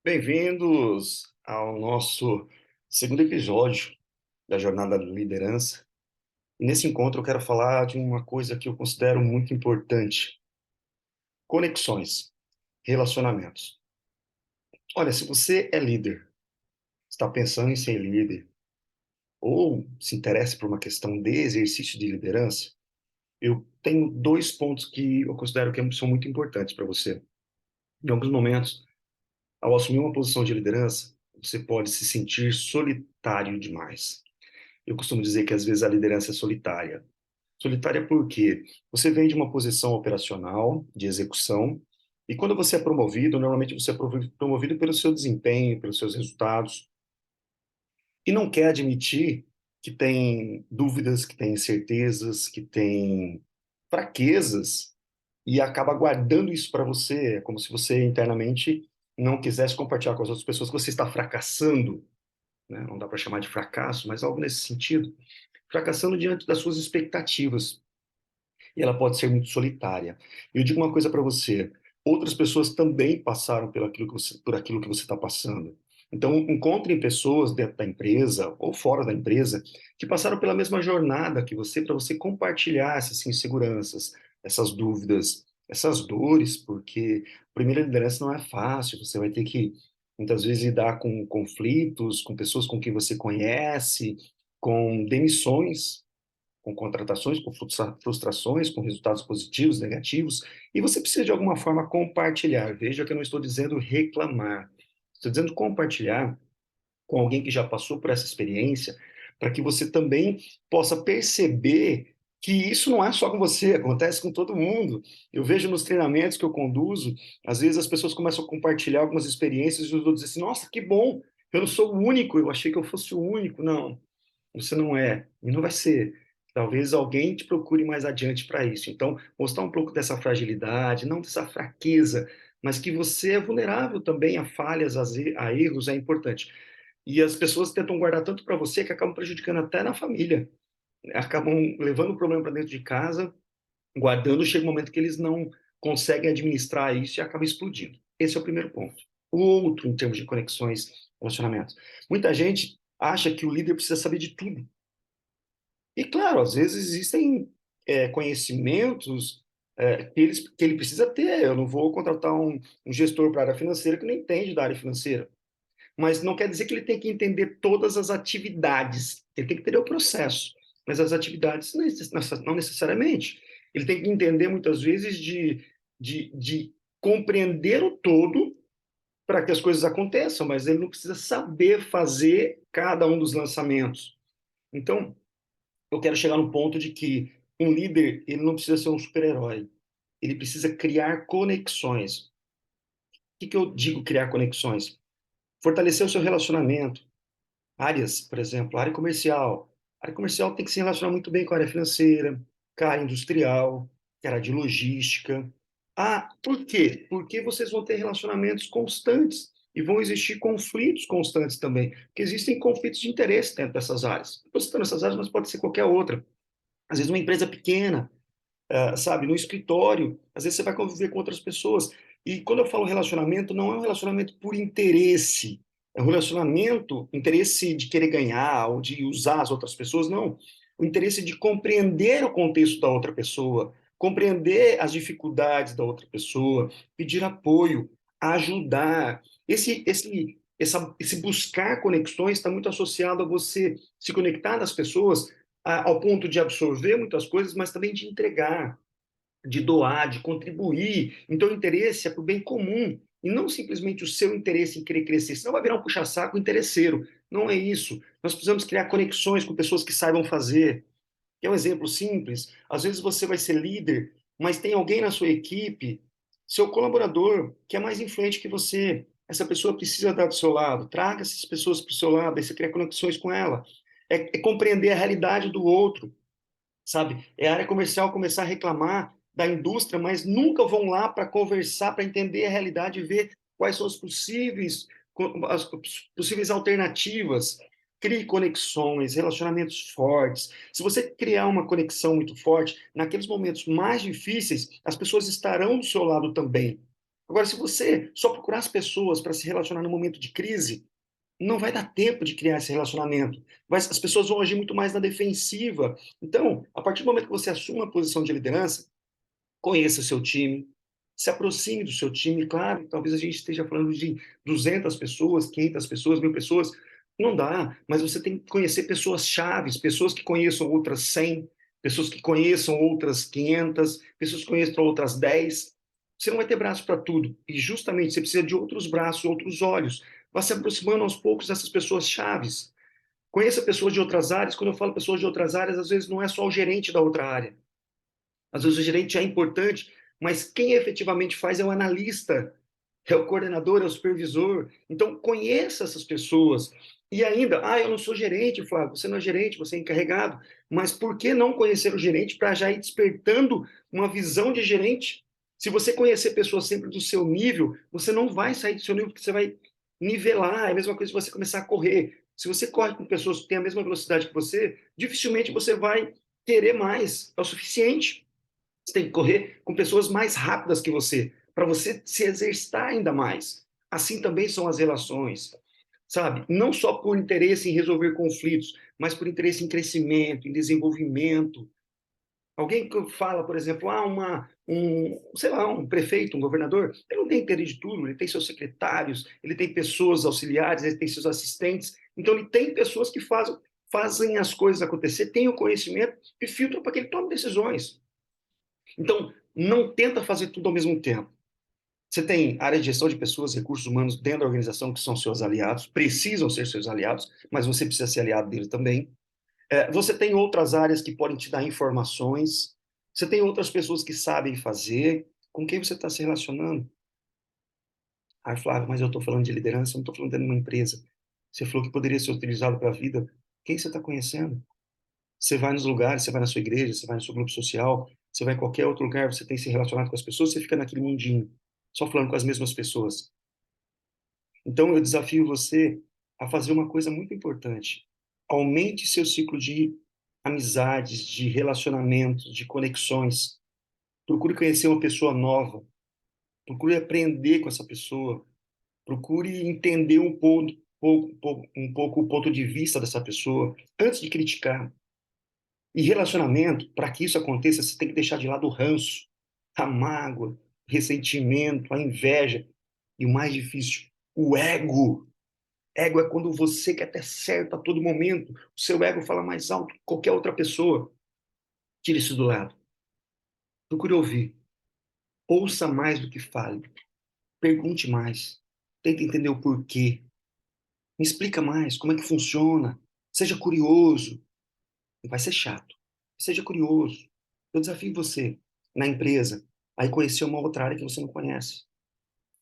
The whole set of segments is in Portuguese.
Bem-vindos ao nosso segundo episódio da Jornada da Liderança. E nesse encontro eu quero falar de uma coisa que eu considero muito importante: conexões, relacionamentos. Olha, se você é líder, está pensando em ser líder, ou se interessa por uma questão de exercício de liderança, eu tenho dois pontos que eu considero que são muito importantes para você. Em alguns momentos, ao assumir uma posição de liderança, você pode se sentir solitário demais. Eu costumo dizer que às vezes a liderança é solitária. Solitária porque você vem de uma posição operacional, de execução, e quando você é promovido, normalmente você é promovido pelo seu desempenho, pelos seus resultados, e não quer admitir que tem dúvidas, que tem incertezas, que tem fraquezas, e acaba guardando isso para você. É como se você internamente não quisesse compartilhar com as outras pessoas que você está fracassando, né? Não dá para chamar de fracasso, mas algo nesse sentido, fracassando diante das suas expectativas. E ela pode ser muito solitária. E eu digo uma coisa para você: outras pessoas também passaram por aquilo que você está passando. Então, encontre pessoas dentro da empresa ou fora da empresa que passaram pela mesma jornada que você, para você compartilhar essas inseguranças, essas dúvidas, essas dores, porque a primeira liderança não é fácil. Você vai ter que, muitas vezes, lidar com conflitos, com pessoas com quem você conhece, com demissões, com contratações, com frustrações, com resultados positivos, negativos, e você precisa de alguma forma compartilhar. Veja que eu não estou dizendo reclamar, estou dizendo compartilhar com alguém que já passou por essa experiência, para que você também possa perceber que isso não é só com você, acontece com todo mundo. Eu vejo nos treinamentos que eu conduzo, às vezes as pessoas começam a compartilhar algumas experiências e os outros dizem assim: nossa, que bom, eu não sou o único, eu achei que eu fosse o único. Não, você não é, e não vai ser. Talvez alguém te procure mais adiante para isso. Então, mostrar um pouco dessa fragilidade, não dessa fraqueza, mas que você é vulnerável também a falhas, a erros, é importante. E as pessoas tentam guardar tanto para você que acabam prejudicando até na família. Acabam levando o problema para dentro de casa, guardando, chega um momento que eles não conseguem administrar isso e acaba explodindo. Esse é o primeiro ponto. O outro, em termos de conexões, relacionamentos. Muita gente acha que o líder precisa saber de tudo. E, claro, às vezes existem conhecimentos que ele precisa ter. Eu não vou contratar um gestor para a área financeira que não entende da área financeira. Mas não quer dizer que ele tem que entender todas as atividades. Ele tem que entender o processo. Mas as atividades não necessariamente. Ele tem que entender, muitas vezes, de compreender o todo para que as coisas aconteçam, mas ele não precisa saber fazer cada um dos lançamentos. Então, eu quero chegar no ponto de que um líder, ele não precisa ser um super-herói. Ele precisa criar conexões. O que que eu digo criar conexões? Fortalecer o seu relacionamento. Áreas, por exemplo, área comercial. A área comercial tem que se relacionar muito bem com a área financeira, com a área industrial, com a área de logística. Ah, por quê? Porque vocês vão ter relacionamentos constantes e vão existir conflitos constantes também, porque existem conflitos de interesse dentro dessas áreas. Estou citando essas áreas, mas pode ser qualquer outra. Às vezes uma empresa pequena, sabe, no escritório, às vezes você vai conviver com outras pessoas. E quando eu falo relacionamento, não é um relacionamento por interesse, é um relacionamento, interesse de querer ganhar ou de usar as outras pessoas, não. O interesse de compreender o contexto da outra pessoa, compreender as dificuldades da outra pessoa, pedir apoio, ajudar. Esse buscar conexões está muito associado a você se conectar nas pessoas ao ponto de absorver muitas coisas, mas também de entregar, de doar, de contribuir. Então, o interesse é para o bem comum, e não simplesmente o seu interesse em querer crescer, senão vai virar um puxa-saco interesseiro. Não é isso. Nós precisamos criar conexões com pessoas que saibam fazer. É um exemplo simples. Às vezes você vai ser líder, mas tem alguém na sua equipe, seu colaborador, que é mais influente que você. Essa pessoa precisa estar do seu lado. Traga essas pessoas para o seu lado, aí você cria conexões com ela. É compreender a realidade do outro, sabe? É a área comercial começar a reclamar da indústria, mas nunca vão lá para conversar, para entender a realidade e ver quais são as possíveis alternativas. Crie conexões, relacionamentos fortes. Se você criar uma conexão muito forte, naqueles momentos mais difíceis, as pessoas estarão do seu lado também. Agora, se você só procurar as pessoas para se relacionar no momento de crise, não vai dar tempo de criar esse relacionamento. As pessoas vão agir muito mais na defensiva. Então, a partir do momento que você assume uma posição de liderança, conheça o seu time, se aproxime do seu time. Claro, talvez a gente esteja falando de 200 pessoas, 500 pessoas, 1000 pessoas. Não dá, mas você tem que conhecer pessoas chaves, pessoas que conheçam outras 100, pessoas que conheçam outras 500, pessoas que conheçam outras 10. Você não vai ter braço para tudo. E justamente você precisa de outros braços, outros olhos. Vá se aproximando aos poucos dessas pessoas chaves. Conheça pessoas de outras áreas. Quando eu falo pessoas de outras áreas, às vezes não é só o gerente da outra área. Às vezes o gerente é importante, mas quem efetivamente faz é o analista, é o coordenador, é o supervisor. Então, conheça essas pessoas. E ainda, eu não sou gerente, Flávio, você não é gerente, você é encarregado. Mas por que não conhecer o gerente para já ir despertando uma visão de gerente? Se você conhecer pessoas sempre do seu nível, você não vai sair do seu nível, porque você vai nivelar. É a mesma coisa se você começar a correr. Se você corre com pessoas que têm a mesma velocidade que você, dificilmente você vai querer mais. É o suficiente. Você tem que correr com pessoas mais rápidas que você, para você se exercitar ainda mais. Assim também são as relações, sabe? Não só por interesse em resolver conflitos, mas por interesse em crescimento, em desenvolvimento. Alguém que fala, por exemplo, sei lá, um prefeito, um governador, ele não tem interesse de tudo, ele tem seus secretários, ele tem pessoas auxiliares, ele tem seus assistentes, então ele tem pessoas que fazem as coisas acontecer, têm o conhecimento e filtram para que ele tome decisões. Então, não tenta fazer tudo ao mesmo tempo. Você tem área de gestão de pessoas, recursos humanos dentro da organização que são seus aliados, precisam ser seus aliados, mas você precisa ser aliado deles também. Você tem outras áreas que podem te dar informações, você tem outras pessoas que sabem fazer. Com quem você está se relacionando? Flávio, mas eu estou falando de liderança, eu não estou falando de uma empresa. Você falou que poderia ser utilizado para a vida. Quem você está conhecendo? Você vai nos lugares, você vai na sua igreja, você vai no seu grupo social, você vai em qualquer outro lugar, você tem se relacionado com as pessoas, você fica naquele mundinho, só falando com as mesmas pessoas. Então, eu desafio você a fazer uma coisa muito importante. Aumente seu ciclo de amizades, de relacionamentos, de conexões. Procure conhecer uma pessoa nova. Procure aprender com essa pessoa. Procure entender um pouco o ponto de vista dessa pessoa antes de criticar. E relacionamento, para que isso aconteça, você tem que deixar de lado o ranço, a mágoa, o ressentimento, a inveja. E o mais difícil, o ego. Ego é quando você quer ter certo a todo momento. O seu ego fala mais alto que qualquer outra pessoa. Tire isso do lado. Procure ouvir. Ouça mais do que fale. Pergunte mais. Tente entender o porquê. Me explica mais como é que funciona. Seja curioso. Vai ser chato. Seja curioso. Eu desafio você, na empresa, a conhecer uma outra área que você não conhece.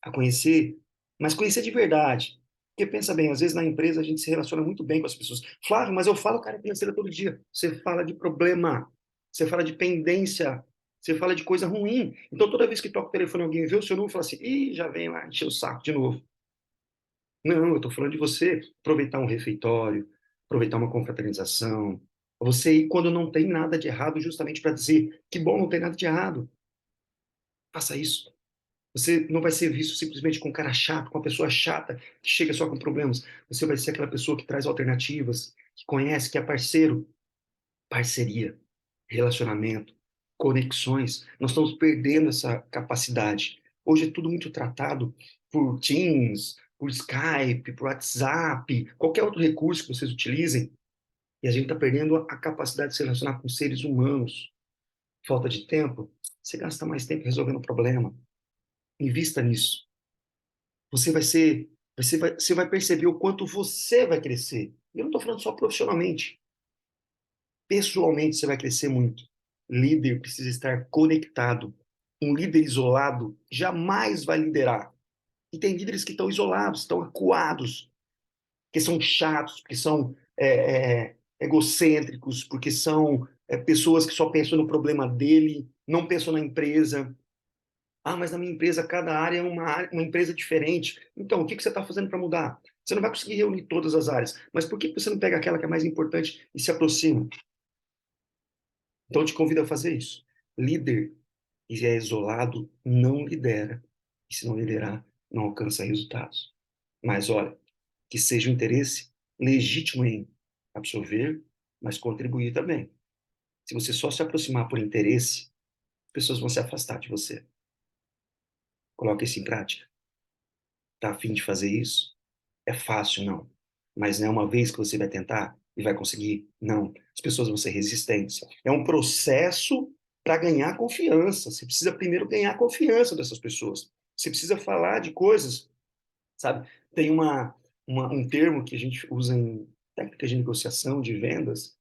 A conhecer, mas conhecer de verdade. Porque pensa bem, às vezes na empresa a gente se relaciona muito bem com as pessoas. Flávio, mas eu falo cara financeira todo dia. Você fala de problema, você fala de pendência, você fala de coisa ruim. Então toda vez que toca o telefone alguém vê o seu número e fala assim, ih, já vem lá encher o saco de novo. Não, eu estou falando de você aproveitar um refeitório, aproveitar uma confraternização. Você ir quando não tem nada de errado, justamente para dizer que bom, não tem nada de errado. Faça isso. Você não vai ser visto simplesmente com um cara chato, com uma pessoa chata que chega só com problemas. Você vai ser aquela pessoa que traz alternativas, que conhece, que é parceiro. Parceria, relacionamento, conexões. Nós estamos perdendo essa capacidade. Hoje é tudo muito tratado por Teams, por Skype, por WhatsApp, qualquer outro recurso que vocês utilizem, e a gente está perdendo a capacidade de se relacionar com seres humanos. Falta de tempo? Você gasta mais tempo resolvendo o problema. Invista nisso. Você vai perceber o quanto você vai crescer. Eu não estou falando só profissionalmente. Pessoalmente, você vai crescer muito. Líder precisa estar conectado. Um líder isolado jamais vai liderar. E tem líderes que estão isolados, estão acuados, que são chatos, porque são egocêntricos, porque são pessoas que só pensam no problema dele, não pensam na empresa. Mas na minha empresa, cada área é uma empresa diferente. Então, o que você está fazendo para mudar? Você não vai conseguir reunir todas as áreas, mas por que você não pega aquela que é mais importante e se aproxima? Então, eu te convido a fazer isso. Líder que é isolado não lidera. E se não liderar, não alcança resultados. Mas olha, que seja um interesse legítimo em absorver, mas contribuir também. Se você só se aproximar por interesse, as pessoas vão se afastar de você. Coloque isso em prática. Está a fim de fazer isso? É fácil, não. Mas não é uma vez que você vai tentar e vai conseguir? Não. As pessoas vão ser resistentes. É um processo para ganhar confiança. Você precisa primeiro ganhar a confiança dessas pessoas. Você precisa falar de coisas, sabe? Tem um termo que a gente usa em técnica de negociação, de vendas,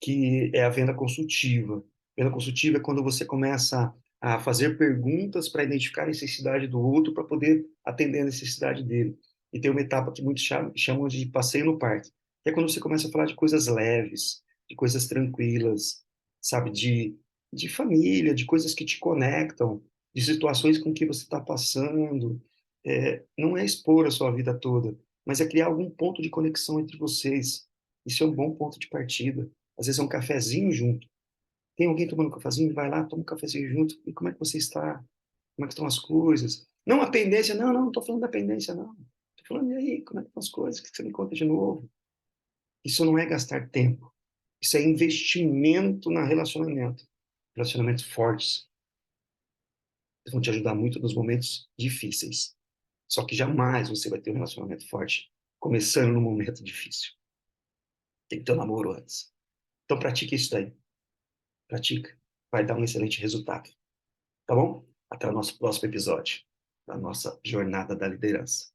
que é a venda consultiva. Venda consultiva é quando você começa a fazer perguntas para identificar a necessidade do outro para poder atender a necessidade dele. E tem uma etapa que muitos chamam de passeio no parque, que é quando você começa a falar de coisas leves, de coisas tranquilas, sabe, de família, de coisas que te conectam, de situações com que você está passando. Não é expor a sua vida toda, mas é criar algum ponto de conexão entre vocês. Isso é um bom ponto de partida. Às vezes é um cafezinho junto. Tem alguém tomando um cafezinho? Vai lá, toma um cafezinho junto. E como é que você está? Como é que estão as coisas? Não a pendência, não, não estou falando da pendência, não. Estou falando, e aí, como é que estão as coisas? O que você me conta de novo? Isso não é gastar tempo. Isso é investimento na relacionamento. Relacionamentos fortes. Eles vão te ajudar muito nos momentos difíceis. Só que jamais você vai ter um relacionamento forte começando num momento difícil. Tem que ter um namoro antes. Então pratique isso daí. Pratica. Vai dar um excelente resultado. Tá bom? Até o nosso próximo episódio da nossa jornada da liderança.